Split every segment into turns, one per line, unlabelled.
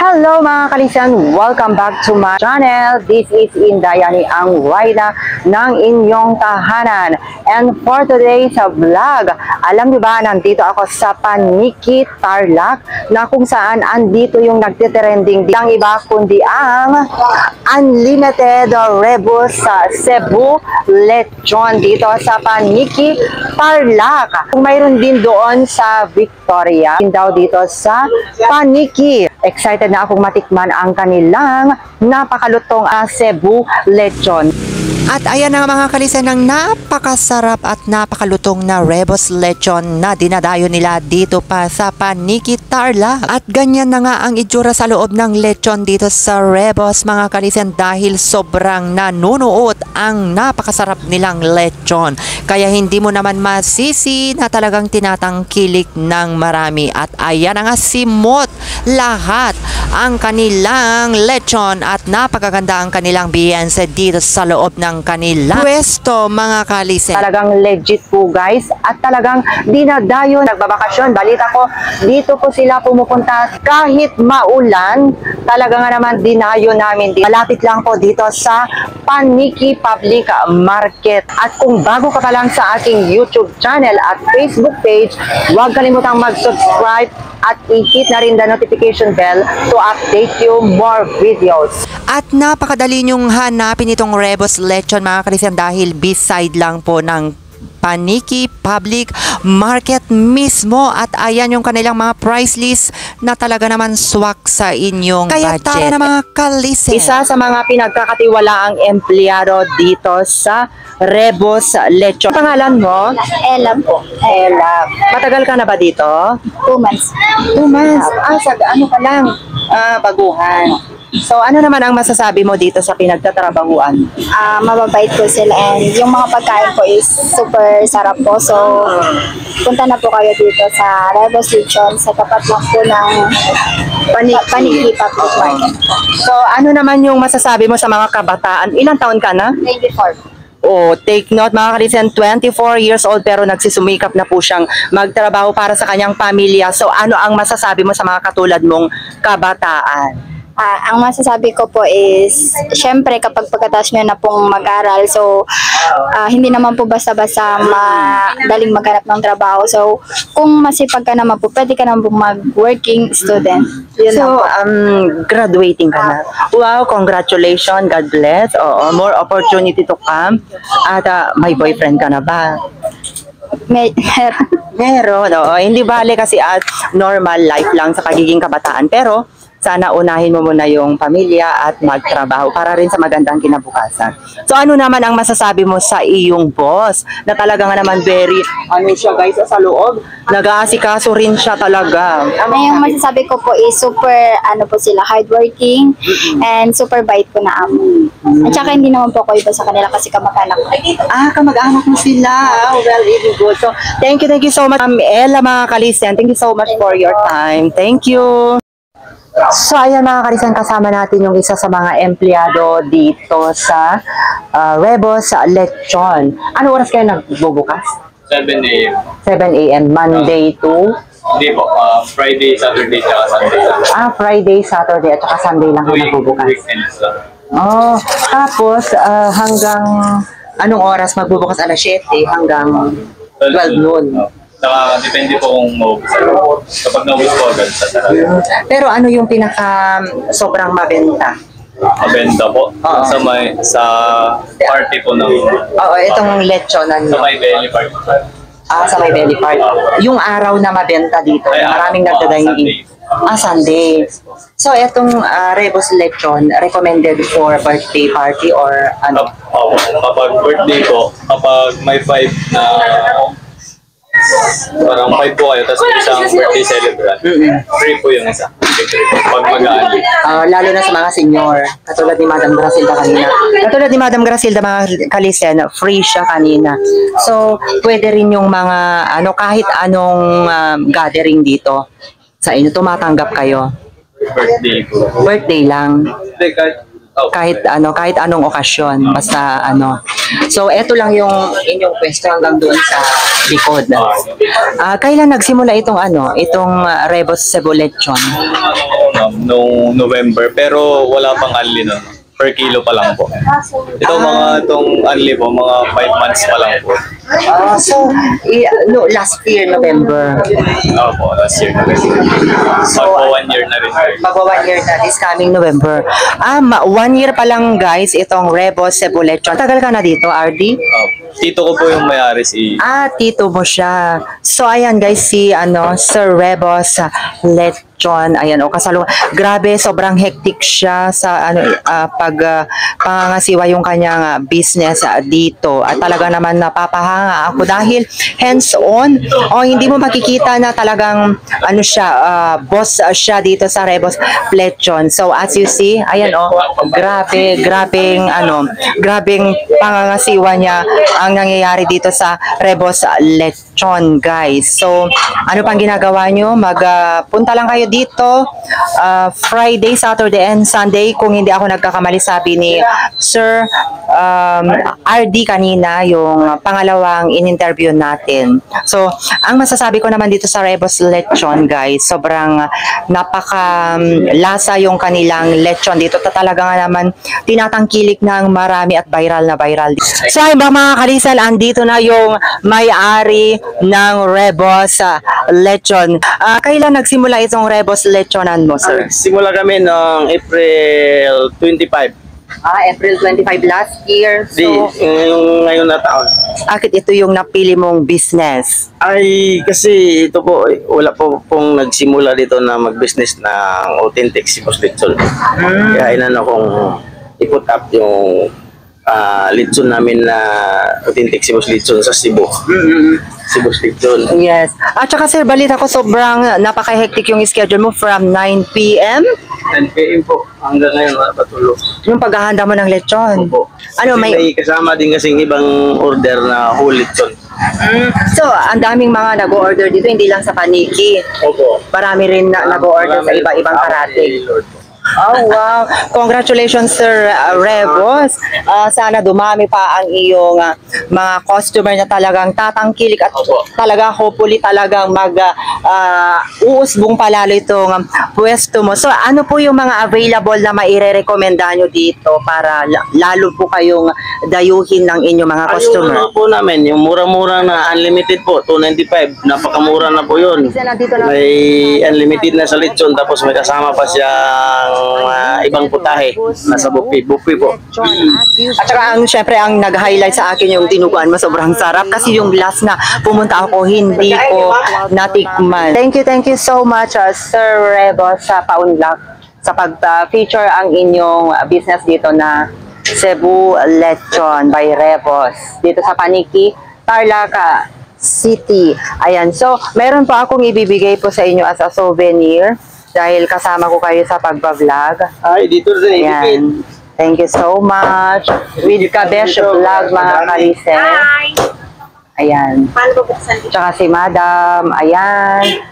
Hello mga kalisan! Welcome back to my channel. This is Indayani ang Rayna ng inyong tahanan. And for today's vlog, alam niyo ba, nandito ako sa Paniki, Tarlac, na kung saan andito yung nagtitrending di ang iba kundi ang Unlimited Rebus sa Cebu Lechon dito sa Paniki, Tarlac. Mayroon din doon sa Victoria, daw dito sa Paniki. Excited na akong matikman ang kanilang napakalutong Cebu Lechon.
At ayan na mga kalisan ng napakasarap at napakalutong na Rebus Lechon na dinadayo nila dito pa sa Paniki, Tarlac. At ganyan na nga ang itsura sa loob ng lechon dito sa Rebus mga kalisan dahil sobrang nanunuot ang napakasarap nilang lechon. Kaya hindi mo naman masisi na talagang tinatangkilik ng marami. At ayan na nga simot lahat ang kanilang lechon at napakaganda ang kanilang biyense dito sa loob ng kanila pwesto mga kalise.
Talagang legit po guys at talagang dinadayo nagbabakasyon. Balita ko dito po sila pumupunta kahit maulan. Talaga nga naman dinayo namin dito. Malapit lang po dito sa Paniki Public Market. At kung bago ka pa lang sa aking YouTube channel at Facebook page, huwag kalimutang mag-subscribe at i-hit na rin the notification bell to update you more videos.
At napakadali nyong hanapin itong Rebus Lechon mga kalisan dahil beside lang po ng Paniki Public Market mismo. At ayan yung kanilang mga price list na talaga naman swak sa inyong
Kaya
budget.
tara na mga
kalise.
Isa sa mga pinagkakatiwalaang empleyado dito sa Rebus Lechon. Pangalan mo?
Ella po.
Ella. Matagal ka na ba dito?
2 months.
2 months. Ano pa lang? Baguhan. So, ano naman ang masasabi mo dito sa pinagtatrabahuan?
Mababait po sila and yung mga pagkain po is super sarap po. So, punta na po kayo dito sa Rebus Lechon sa tapat lang po ng Paniki Public Market.
So, ano naman yung masasabi mo sa mga kabataan? Ilang taon ka na?
24.
Oh, take note mga kalisan, 24 years old pero nagsisumikap na po siyang magtrabaho para sa kanyang pamilya. So, ano ang masasabi mo sa mga katulad mong kabataan?
Ang masasabi ko po is, syempre kapag pagkatapos nyo na pong mag-aral, so hindi naman po basta-basta madaling maghanap ng trabaho. So, kung masipag ka naman po, pwede ka naman po mag-working student. Yun
So,
lang po.
graduating ka na. Wow, congratulations, God bless. Oo, more opportunity to come. At may boyfriend ka na ba? Meron, oo. Hindi bale kasi at normal life lang sa pagiging kabataan. Pero, sana unahin mo muna yung pamilya at magtrabaho para rin sa magandang kinabukasan. So ano naman ang masasabi mo sa iyong boss? Na talaga nga naman very, siya guys, sa loob, nag-aasikaso rin siya talaga.
Yung masasabi ko po is super, po sila, hardworking and super bait po na amo. At saka hindi naman po ako iba sa kanila kasi kamag-anak ko.
Kamag-anak mo sila. Well, really good. So, thank you so much, Ella mga kalisen. Thank you so much for your time. Thank you. So, ayan mga kalisan, kasama natin yung isa sa mga empleyado dito sa Rebus Lechon. Ano oras kayo nagbubukas?
7 a.m.
7 a.m. Monday to?
Hindi po, Friday, Saturday, tsaka Sunday.
Friday, Saturday, at saka Sunday lang kayo nagbubukas.
Weekends lang.
Oh, tapos hanggang anong oras magbubukas? Alas 7 hanggang 12 noon.
Saka depende po kung maubos. Kapag naubos po agad sa sarap.
Pero ano yung pinaka sobrang mabenta?
Mabenta po. Sa party po ng...
Oo, itong lechonan
Sa
nyo.
may belly party.
Sa may belly part. Yung araw na mabenta dito, maraming nagdadaing. Sunday. So, itong Rebus Lechon, recommended for birthday party or ano?
Kapag birthday po, kapag may 5 na... Parang 5 po kayo, tapos may isang birthday celebrant. Free po yung isa. Pag mag-aani.
Lalo na sa mga senior, katulad ni Madam Grasilda kanina. Katulad ni Madam Grasilda, mga kalisen, free siya kanina. So, pwede rin yung mga, kahit anong gathering dito sa inyo, tumatanggap kayo.
Birthday po.
Birthday lang.
Hindi,
Kahit anong okasyon, basta So, eto lang yung inyong pwesto hanggang doon sa likod. Kailan nagsimula itong Rebus Cebu Lechon?
nung November, pero wala pang unli nun. Per kilo pa lang po. Ito mga itong unli po, mga 5 months pa lang po.
So, no, last year, November.
Opo, last year na rin. Magpo 1 year na rin.
Magwa 1 year na, this coming November. 1 year pa lang guys, itong Rebos Cebu Lechon. Tagal ka na dito, RD?
Tito ko po yung may-ari si...
Tito mo siya. So, ayan guys, si Sir Rebos Lechon. Ayan, kasalungan. Grabe, sobrang hectic siya sa pangangasiwa yung kanyang business dito. At talaga naman napapahanga ako dahil hands-on. Hindi mo makikita na talagang boss siya dito sa Rebos Lechon. So, as you see, ayan grabing pangangasiwa niya ang nangyayari dito sa Rebos Lechon, guys. So, ano pang ginagawa nyo? Punta lang kayo dito Friday, Saturday, and Sunday. Kung hindi ako nagkakamali, sabi ni Sir RD kanina, yung pangalawang in-interview natin. So, ang masasabi ko naman dito sa Rebos Lechon, guys, sobrang napaka-lasa yung kanilang lechon dito. Talaga nga naman tinatangkilik ng marami at viral na viral. So, mga kalisal, andito na yung may-ari ng Rebos Lechon. Kailan nagsimula itong Rebos Lechonan mo, sir?
Simula kami noong April 25.
April 25 last year. So,
Yung ngayon na taon.
bakit ito yung napili mong business?
Ay, kasi ito po, wala po pong nagsimula dito na mag-business ng authentic Cebu lechon. Kaya inano kong i-put up yung lechon namin na authentic Cebu lechon sa Cebu. Cebu lechon.
Yes. At saka sir, balita ko sobrang napaka-hectic yung schedule mo from 9 p.m.
10 p.m. po. Hanggang ngayon wala pa tulog.
yung paghahanda mo ng lechon.
Opo.
Ano,
May kasama din kasing ibang order na whole lechon.
So, ang daming mga nag-order dito, hindi lang sa paniki.
Opo.
Marami rin na nag-order sa iba-ibang karating. Oh, wow. Congratulations, Sir Rebos. Sana dumami pa ang iyong mga customer na talagang tatangkilik at talaga hopefully talagang uusbong palalo itong pwesto mo. So, ano po yung mga available na maire-recommenda nyo dito para lalo po kayong dayuhin ng inyong mga customer?
Ayun po namin, yung mura-mura na unlimited po, 295. Napakamura na po yun. May unlimited na sa lechon, tapos may kasama pa siyang ibang putahe. Nasa buffet po.
At saka syempre ang nag-highlight sa akin yung dinuguan mo, sobrang sarap kasi yung last na pumunta ako hindi ko natikman. Thank you so much Sir Rebos sa Paunlak sa pag-feature ang inyong business dito na Cebu Lechon by Rebos dito sa Paniki, Tarlac City. Ayan, so meron pa akong ibibigay po sa inyo as a souvenir dahil kasama ko kayo sa pagbablog.
Ay, dito rin.
Ayan. Thank you so much. With Kabesh Vlog, mga kalise. Ayan. Tsaka si Madam. Ayan.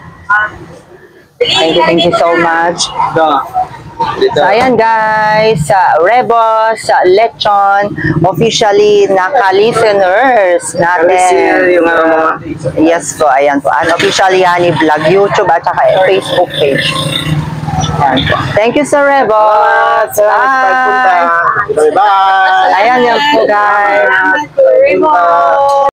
Thank you so much. So, ayan guys, Rebos Lechon, officially naka-listeners natin.
Yung mga...
Yes po, ayan po. Unofficially Honey Vlog, YouTube at saka Facebook page. Ayan po. Thank you, Sir Rebos.
Bye! Bye!
Ayan yan po guys.